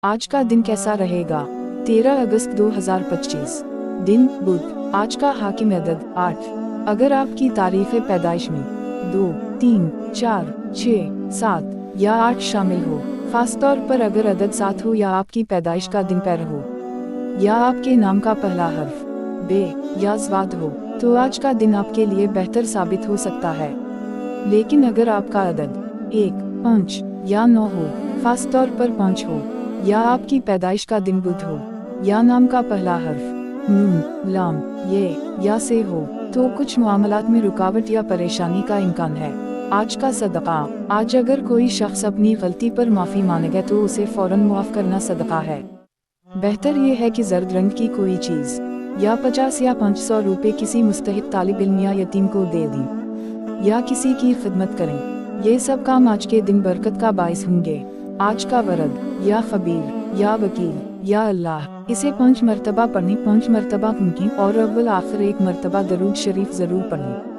आज का दिन कैसा रहेगा? 13 अगस्त 2025। दिन बुध। आज का हाकिम अदद 8। अगर आपकी तारीख पैदाइश में 2, 3, 4, 6, 7 या 8 शामिल हो, खास तौर पर अगर अदद 7 हो या आपकी पैदाइश का दिन पैर हो या आपके नाम का पहला हर्फ बे या ज़वाद हो, तो आज का दिन आपके लिए बेहतर साबित हो सकता है। लेकिन अगर आपका अदद 1, 5 या 9 हो, खास तौर पर 5 हो, या आपकी पैदाइश का दिन बुध हो या नाम का पहला हर्फ नून, लाम, ये या से हो, तो कुछ मामलात में रुकावट या परेशानी का इम्कान है। आज का सदका। आज अगर कोई शख्स अपनी गलती पर माफ़ी मांगे तो उसे फ़ौरन मुआफ़ करना सदका है। बेहतर ये है कि जर्द रंग की कोई चीज़ या 50 या 500 रुपये किसी मुस्तहिक तालिब इल्म या यतीम को दे दें या किसी की खिदमत करें। ये सब काम आज के दिन बरकत का बाइस होंगे। आज का वरद या खबीर या वकील या अल्लाह, इसे 5 मरतबा पढ़ें, 5 मरतबा फूंकें और अव्वल आखिर 1 मरतबा दरूद शरीफ ज़रूर पढ़ें।